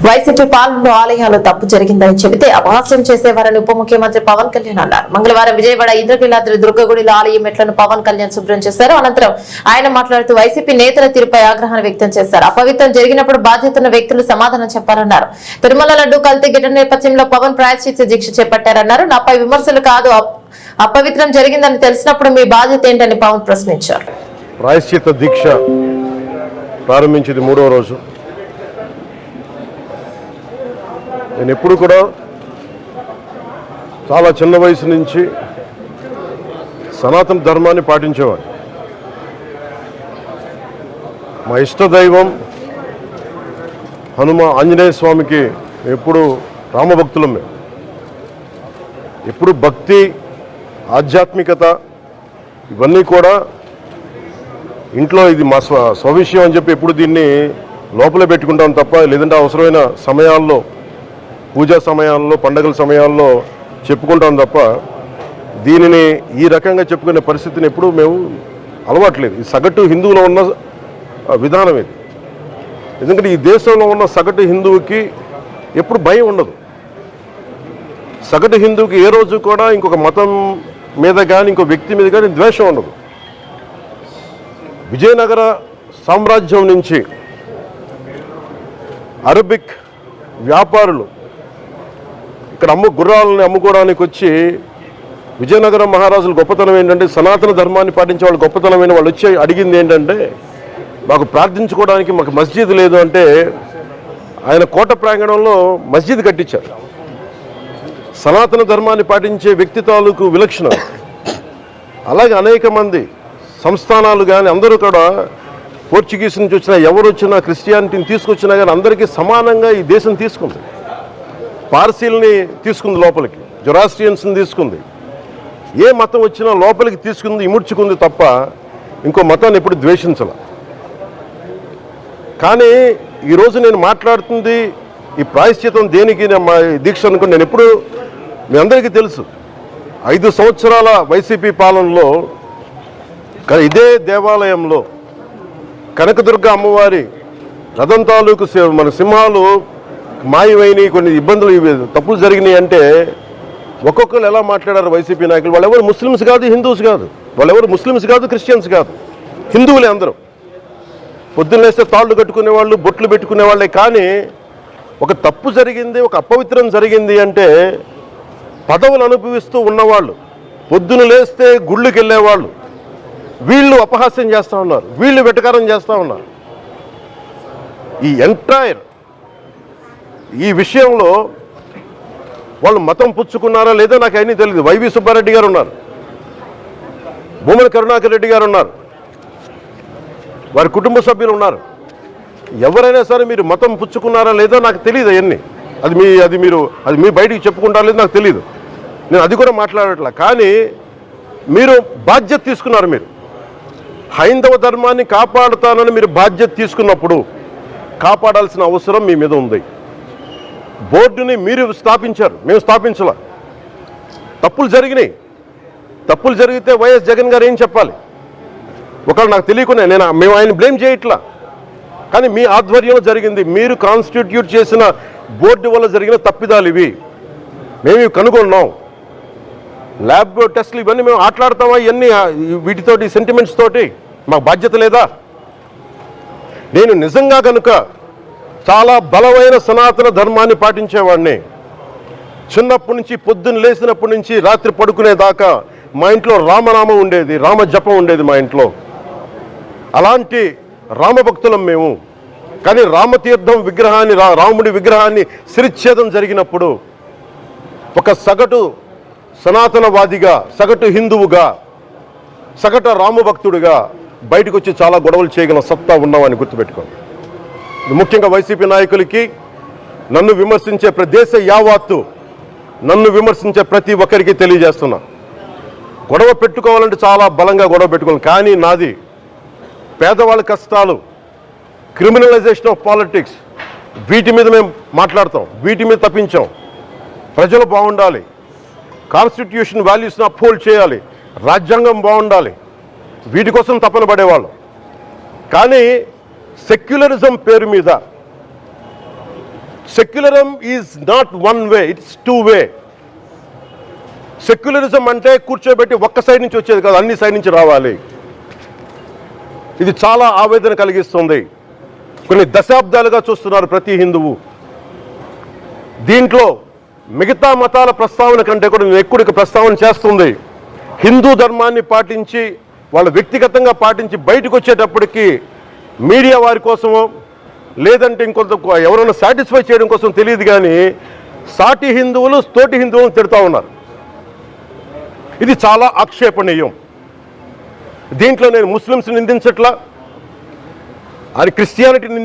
YCP పాలనలో ఆలయాలు తప్పు జరిగిందని చెబితే అపహాస్యం చేసేవారని ఉప ముఖ్యమంత్రి పవన్ కళ్యాణ్ అన్నారు. మంగళవారం విజయవాడ ఇంద్రకీలాద్రి దుర్గగుడిలో ఆలయ మెట్లను పవన్ కళ్యాణ్ శుభ్రం చేశారు. అనంతరం ఆయన మాట్లాడుతూ వైసీపీ నేతల తీరుపై ఆగ్రహాన్ని వ్యక్తం చేశారు. అపవిత్రం జరిగినప్పుడు బాధ్యతన్న వ్యక్తులు సమాధానం చెప్పారన్నారు. తిరుమల లడ్డు కల్తీ ఘటన నేపథ్యంలో పవన్ ప్రాయశ్చిత్త దీక్ష చేపట్టారన్నారు. నాపై విమర్శలు కాదు, అపవిత్రం జరిగిందని తెలిసినప్పుడు మీ బాధ్యత ఏంటని పవన్ ప్రశ్నించారు. ప్రాయశ్చిత్త దీక్ష ప్రారంభించింది 3వ రోజు. నేను ఎప్పుడు కూడా చాలా చిన్న వయసు నుంచి సనాతన ధర్మాన్ని పాటించేవాడిని. మా ఇష్టదైవం ఆంజనేయ స్వామికి ఎప్పుడు రామభక్తులం. మేము ఎప్పుడు భక్తి, ఆధ్యాత్మికత ఇవన్నీ కూడా ఇంట్లో ఇది మా స్వవిషయం అని చెప్పి ఎప్పుడు దీన్ని లోపలే పెట్టుకుంటాం తప్ప, లేదంటే అవసరమైన సమయాల్లో, పూజా సమయాల్లో, పండగల సమయాల్లో చెప్పుకుంటాం తప్ప దీనిని ఈ రకంగా చెప్పుకునే పరిస్థితిని ఎప్పుడు మేము అలవాట్లేదు. ఈ సగటు హిందువులో ఉన్న విధానం ఇది. ఎందుకంటే ఈ దేశంలో ఉన్న సగటు హిందువుకి ఎప్పుడు భయం ఉండదు. సగటు హిందువుకి ఏ రోజు కూడా ఇంకొక మతం మీద కానీ ఇంకో వ్యక్తి మీద కానీ ద్వేషం ఉండదు. విజయనగర సామ్రాజ్యం నుంచి అరబిక్ వ్యాపారులు ఇక్కడ గుర్రాలని అమ్ముకోవడానికి వచ్చి విజయనగరం మహారాజుల గొప్పతనం ఏంటంటే, సనాతన ధర్మాన్ని పాటించే వాళ్ళు గొప్పతనమైన వాళ్ళు వచ్చి అడిగింది ఏంటంటే, మాకు ప్రార్థించుకోవడానికి మాకు మస్జిద్ లేదు అంటే ఆయన కోట ప్రాంగణంలో మస్జిద్ కట్టించారు. సనాతన ధర్మాన్ని పాటించే వ్యక్తి తాలూకు విలక్షణం. అలాగే అనేక మంది సంస్థానాలు కానీ అందరూ కూడా పోర్చుగీస్ నుంచి వచ్చినా, ఎవరు వచ్చినా, క్రిస్టియానిటీని తీసుకొచ్చినా కానీ అందరికీ సమానంగా ఈ దేశం తీసుకుంది. పార్సీల్ని తీసుకుంది లోపలికి, జొరాస్ట్రియన్స్ని తీసుకుంది. ఏ మతం వచ్చినా లోపలికి తీసుకుంది, ఇముడ్చుకుంది తప్ప ఇంకో మతాన్ని ఎప్పుడు ద్వేషించాల. కానీ ఈరోజు నేను మాట్లాడుతుంది ఈ ప్రాయశ్చితం దేనికి మా దీక్ష అనుకుని, నేను ఎప్పుడు మీ అందరికీ తెలుసు 5 సంవత్సరాల వైసీపీ పాలనలో ఇదే దేవాలయంలో కనకదుర్గ అమ్మవారి రథం తాలూకు మన సింహాలు మాయమైనవి, కొన్ని ఇబ్బందులు, తప్పులు జరిగినాయి అంటే ఒక్కొక్కరు ఎలా మాట్లాడారు వైసీపీ నాయకులు. వాళ్ళెవరు ముస్లిమ్స్ కాదు, హిందూస్ కాదు, వాళ్ళెవరు ముస్లిమ్స్ కాదు, క్రిస్టియన్స్ కాదు, హిందువులే అందరూ. పొద్దున్నేస్తే తాళ్ళు కట్టుకునే వాళ్ళు, బొట్లు పెట్టుకునే వాళ్ళే. కానీ ఒక తప్పు జరిగింది, ఒక అపవిత్రం జరిగింది అంటే పదవులు అనుభవిస్తూ ఉన్నవాళ్ళు, పొద్దున లేస్తే గుళ్ళకి వెళ్ళేవాళ్ళు, వీళ్ళు అపహాస్యం చేస్తూ ఉన్నారు, వీళ్ళు వెటకారం చేస్తూ ఉన్నారు. ఈ ఎంటైర్ ఈ విషయంలో వాళ్ళు మతం పుచ్చుకున్నారా లేదో నాకు అన్నీ తెలియదు. వైవి సుబ్బారెడ్డి గారు ఉన్నారు, భూమన కరుణాకర్ రెడ్డి గారు ఉన్నారు, వారి కుటుంబ సభ్యులు ఉన్నారు. ఎవరైనా సరే మీరు మతం పుచ్చుకున్నారా లేదో నాకు తెలియదు. అవన్నీ అది మీ బయటికి చెప్పుకుంటారా లేదో నాకు తెలియదు. నేను అది కూడా మాట్లాడట్లా. కానీ మీరు బాధ్యత తీసుకున్నారు. మీరు హైందవ ధర్మాన్ని కాపాడుతానని మీరు బాధ్యత తీసుకున్నప్పుడు కాపాడాల్సిన అవసరం మీ మీద ఉంది. బోర్డుని మీరు స్థాపించారు, మేము స్థాపించాల. తప్పులు జరిగినాయి. తప్పులు జరిగితే వైఎస్ జగన్ గారు ఏం చెప్పాలి? ఒకవేళ నాకు తెలియకుండా మేము ఆయన బ్లేమ్ చేయట్లా. కానీ మీ ఆధ్వర్యంలో జరిగింది, మీరు కాన్స్టిట్యూట్ చేసిన బోర్డు వల్ల జరిగిన తప్పిదాలు ఇవి, మేము ఇవి కనుగొన్నాం. ల్యాబ్ టెస్టులు ఇవన్నీ మేము ఆటలాడతామా? ఇవన్నీ వీటితోటి సెంటిమెంట్స్ తోటి మాకు బాధ్యత లేదా? నేను నిజంగా కనుక చాలా బలమైన సనాతన ధర్మాన్ని పాటించేవాడిని. చిన్నప్పటి నుంచి, పొద్దున్న లేచినప్పటి నుంచి రాత్రి పడుకునేదాకా మా ఇంట్లో రామనామం ఉండేది, రామ జపం ఉండేది మా ఇంట్లో. అలాంటి రామభక్తులం మేము. కానీ రామతీర్థం విగ్రహాన్ని, రాముడి విగ్రహాన్ని శిరచ్ఛేదం జరిగినప్పుడు ఒక సగటు సనాతనవాదిగా, సగటు హిందువుగా, సగటు రామభక్తుడిగా బయటకు వచ్చి చాలా గొడవలు చేయగల సత్తా ఉన్నామని గుర్తుపెట్టుకోండి. ముఖ్యంగా వైసీపీ నాయకులకి, నన్ను విమర్శించే దేశ యావత్తు నన్ను విమర్శించే ప్రతి ఒక్కరికి తెలియజేస్తున్నా, గొడవ పెట్టుకోవాలంటే చాలా బలంగా గొడవ పెట్టుకోవాలి. కానీ నాది పేదవాళ్ళ కష్టాలు, క్రిమినలైజేషన్ ఆఫ్ పాలిటిక్స్, వీటి మీద మేము మాట్లాడతాం, వీటి మీద తప్పించాం. ప్రజలు బాగుండాలి, కాన్స్టిట్యూషన్ వాల్యూస్ని అప్హోల్డ్ చేయాలి, రాజ్యాంగం బాగుండాలి, వీటి కోసం తపన పడేవాళ్ళు. కానీ సెక్యులరిజం పేరు మీద secularism is not one way, it's two way. Secularism అంటే కూర్చోబెట్టి ఒక్క సైడ్ నుంచి వచ్చేది కాదు, అన్ని సైడ్ నుంచి రావాలి. ఇది చాలా ఆవేదన కలిగిస్తుంది. కొన్ని దశాబ్దాలుగా చూస్తున్నారు ప్రతి హిందువు. దీంట్లో మిగతా మతాల ప్రస్తావన కంటే కూడా నేను ఎక్కువ ప్రస్తావన చేస్తుంది హిందూ ధర్మాన్ని పాటించి వాళ్ళు వ్యక్తిగతంగా పాటించి బయటకు వచ్చేటప్పటికి మీడియా వారి కోసమో లేదంటే ఇంకొంత ఎవరైనా సాటిస్ఫై చేయడం కోసం తెలియదు, కానీ సాటి హిందువులు తోటి హిందువులను తిడతా ఉన్నారు. ఇది చాలా ఆక్షేపణీయం. దీంట్లో నేను ముస్లిమ్స్ నిందించట్లా, అది క్రిస్టియానిటీ